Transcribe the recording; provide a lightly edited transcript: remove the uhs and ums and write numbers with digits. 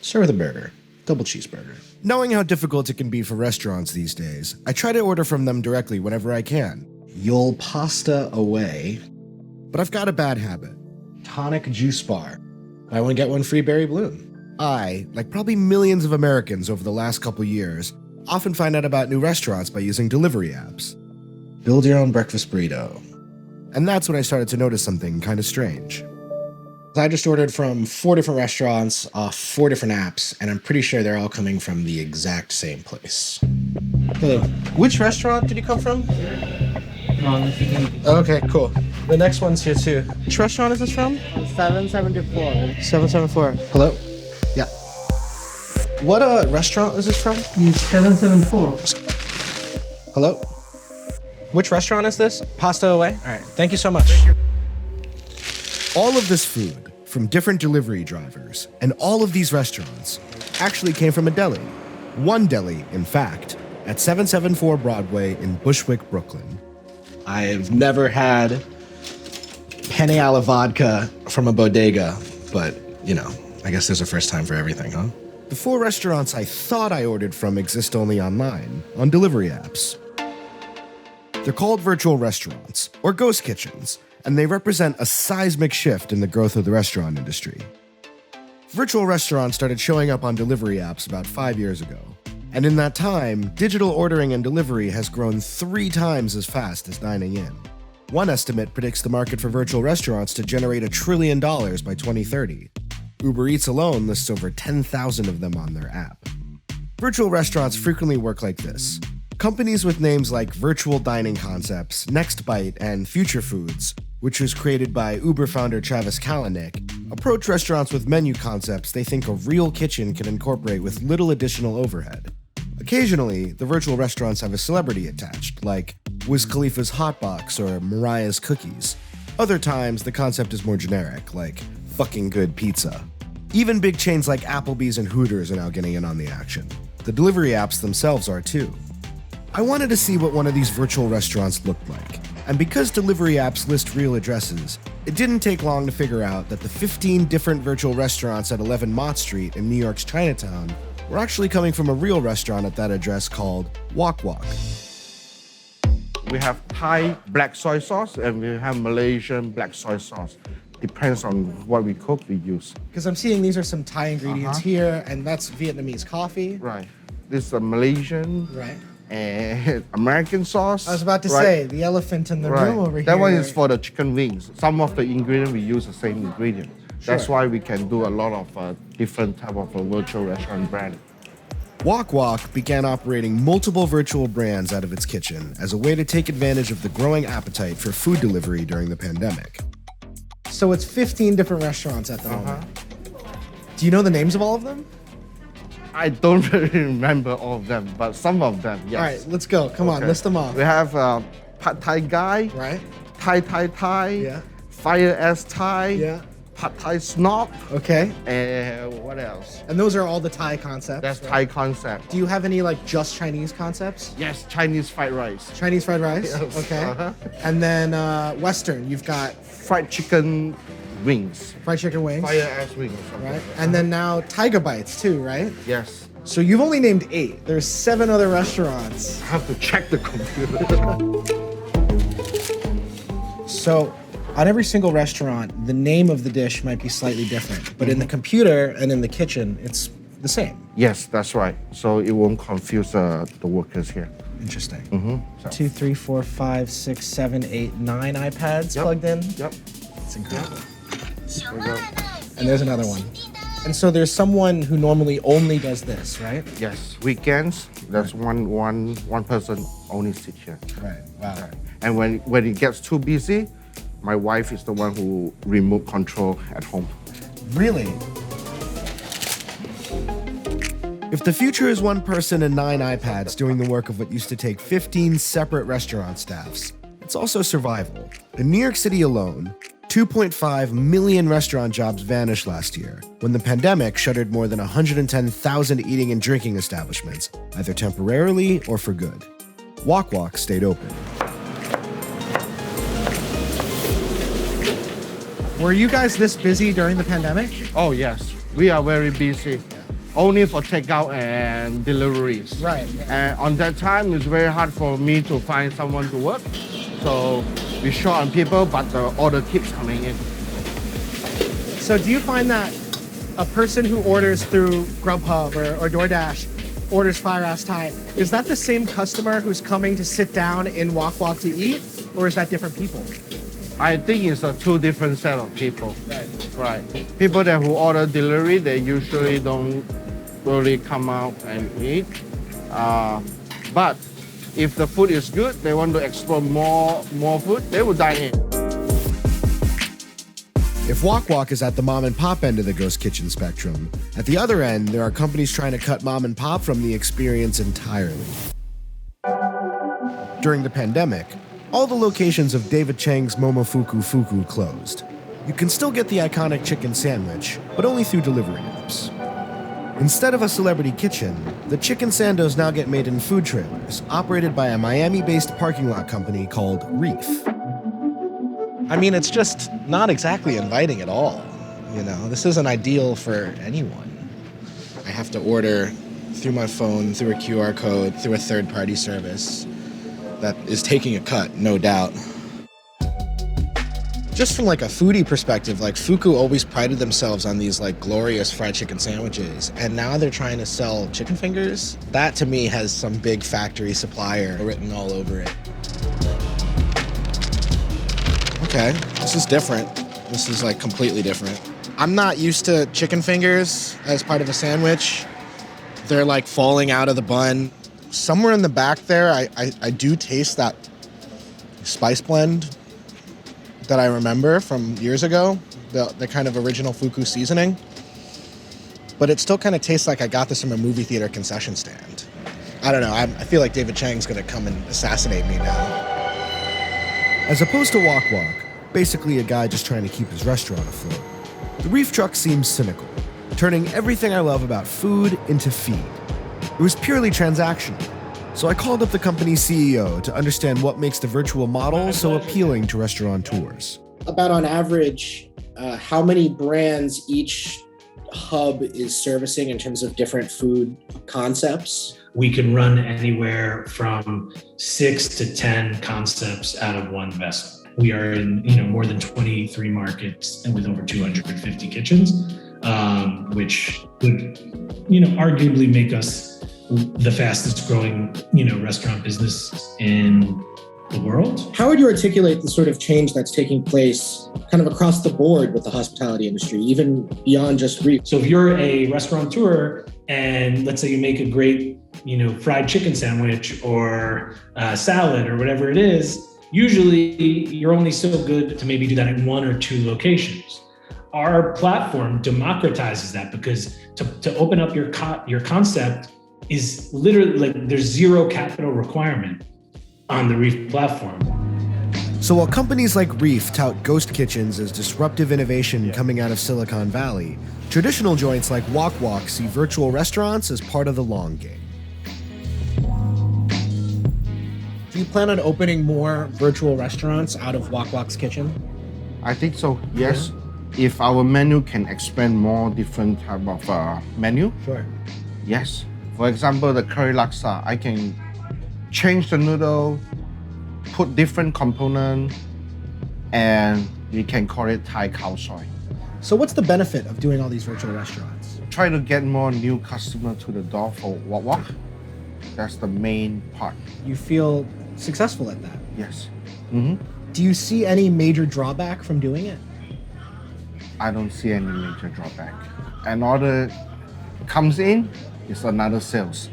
Start with a burger. Double cheeseburger. Knowing how difficult it can be for restaurants these days, I try to order from them directly whenever I can. You'll pasta away. But I've got a bad habit. Tonic juice bar. Buy one, get one free berry bloom. I, like probably millions of Americans over the last couple years, often find out about new restaurants by using delivery apps. Build your own breakfast burrito. And that's when I started to notice something kind of strange. I just ordered from 4 different restaurants off 4 different apps, and I'm pretty sure they're all coming from the exact same place. Hello. Which restaurant did you come from? Okay, cool. The next one's here too. Which restaurant is this from? 774. 774. Hello? Yeah. What restaurant is this from? 774. Hello? Which restaurant is this? Pasta away? All right. Thank you so much. All of this food from different delivery drivers and all of these restaurants actually came from a deli. One deli, in fact, at 774 Broadway in Bushwick, Brooklyn. I've never had penne alla vodka from a bodega, but, I guess there's a first time for everything, huh? The 4 restaurants I thought I ordered from exist only online, on delivery apps. They're called virtual restaurants, or ghost kitchens, and they represent a seismic shift in the growth of the restaurant industry. Virtual restaurants started showing up on delivery apps about 5 years ago, and in that time, digital ordering and delivery has grown 3 times as fast as dining in. One estimate predicts the market for virtual restaurants to generate $1 trillion by 2030. Uber Eats alone lists over 10,000 of them on their app. Virtual restaurants frequently work like this. Companies with names like Virtual Dining Concepts, NextBite, and Future Foods, which was created by Uber founder Travis Kalanick, approach restaurants with menu concepts they think a real kitchen can incorporate with little additional overhead. Occasionally, the virtual restaurants have a celebrity attached, like Wiz Khalifa's Hotbox or Mariah's Cookies. Other times, the concept is more generic, like fucking good pizza. Even big chains like Applebee's and Hooters are now getting in on the action. The delivery apps themselves are too. I wanted to see what one of these virtual restaurants looked like. And because delivery apps list real addresses, it didn't take long to figure out that the 15 different virtual restaurants at 11 Mott Street in New York's Chinatown were actually coming from a real restaurant at that address called Wok Wok. We have Thai black soy sauce and we have Malaysian black soy sauce. Depends on what we cook, we use. Because I'm seeing these are some Thai ingredients here, and that's Vietnamese coffee. Right. This is a Malaysian Right. and American sauce. I was about to say, the elephant in the room over here. That one is for the chicken wings. Some of the ingredients we use the same ingredient. That's Sure. why we can do a lot of different type of virtual restaurant brand. Wok Wok began operating multiple virtual brands out of its kitchen as a way to take advantage of the growing appetite for food delivery during the pandemic. So it's 15 different restaurants at the moment. Do you know the names of all of them? I don't really remember all of them, but some of them, yes. All right, let's go. Come on, Okay. list them off. We have Pad Thai Guy, Right? Thai, Yeah. Fire as Thai, Yeah. Pad Thai Snob, Okay. and what else? And those are all the Thai concepts. That's right? Thai concept. Do you have any just Chinese concepts? Yes, Chinese fried rice. Chinese fried rice? Yes, Okay. uh-huh. And then Western, you've got Fried chicken wings. fried chicken wings. Fire ass wings. Right? And then now Tiger Bites too, right? Yes. So you've only named 8. There's 7 other restaurants. I have to check the computer. So on every single restaurant, the name of the dish might be slightly different, but in the computer and in the kitchen, it's the same. Yes, that's right. So it won't confuse the workers here. Interesting. 2, 3, 4, 5, 6, 7, 8, 9 iPads Yep. plugged in. Yep. It's incredible. There we go. And there's another one. And so there's someone who normally only does this, right? Yes, weekends. That's one person only sit here. Right. Wow. And when it gets too busy, my wife is the one who remote control at home. Really? If the future is one person and 9 iPads doing the work of what used to take 15 separate restaurant staffs, it's also survival. In New York City alone, 2.5 million restaurant jobs vanished last year when the pandemic shuttered more than 110,000 eating and drinking establishments, either temporarily or for good. Wok Wok stayed open. Were you guys this busy during the pandemic? Oh yes, we are very busy. only for takeout and deliveries. Right. And on that time, it's very hard for me to find someone to work. So we short on people, but the order keeps coming in. So do you find that a person who orders through Grubhub or DoorDash orders Fire Ass Thai, is that the same customer who's coming to sit down in Wok Wok to eat, or is that different people? I think it's a two different set of people. Right. Right. People that who order delivery, they usually don't really come out and eat. But if the food is good, they want to explore more food, they will dine in. If Wok Wok is at the mom and pop end of the ghost kitchen spectrum, at the other end, there are companies trying to cut mom and pop from the experience entirely. During the pandemic, all the locations of David Chang's Momofuku Fuku closed. You can still get the iconic chicken sandwich, but only through delivery apps. Instead of a celebrity kitchen, the chicken sandos now get made in food trailers, operated by a Miami-based parking lot company called Reef. I mean, it's just not exactly inviting at all. You know, this isn't ideal for anyone. I have to order through my phone, through a QR code, through a third-party service that is taking a cut, no doubt. Just from like a foodie perspective, like Fuku always prided themselves on these like glorious fried chicken sandwiches, and now they're trying to sell chicken fingers. That to me has some big factory supplier written all over it. Okay, this is different. This is like completely different. I'm not used to chicken fingers as part of a sandwich. They're like falling out of the bun. Somewhere in the back there, I do taste that spice blend that I remember from years ago, the kind of original Fuku seasoning. But it still kind of tastes like I got this from a movie theater concession stand. I don't know, I feel like David Chang's gonna come and assassinate me now. As opposed to Wok Wok, basically a guy just trying to keep his restaurant afloat, the Reef truck seems cynical, turning everything I love about food into feed. It was purely transactional. So I called up the company's CEO to understand what makes the virtual model so appealing to restaurateurs. About on average, how many brands each hub is servicing in terms of different food concepts? We can run anywhere from 6 to 10 concepts out of one vessel. We are in more than 23 markets and with over 250 kitchens, which would arguably make us the fastest growing restaurant business in the world. How would you articulate the sort of change that's taking place kind of across the board with the hospitality industry, even beyond just Reef? So if you're a restaurateur and let's say you make a great fried chicken sandwich or salad or whatever it is, usually you're only so good to maybe do that in 1 or 2 locations. Our platform democratizes that because to open up your concept is literally like there's zero capital requirement on the Reef platform. So while companies like Reef tout ghost kitchens as disruptive innovation coming out of Silicon Valley, traditional joints like Wok Wok see virtual restaurants as part of the long game. Do you plan on opening more virtual restaurants out of Wok Wok's kitchen? I think so, yes. If our menu can expand more different type of menu, Sure. yes. For example, the curry laksa, I can change the noodle, put different component, and we can call it Thai khao soi. So what's the benefit of doing all these virtual restaurants? Try to get more new customer to the door for Wok Wok. That's the main part. You feel successful at that? Yes. Mm-hmm. Do you see any major drawback from doing it? I don't see any major drawback. An order comes in, it's another sales.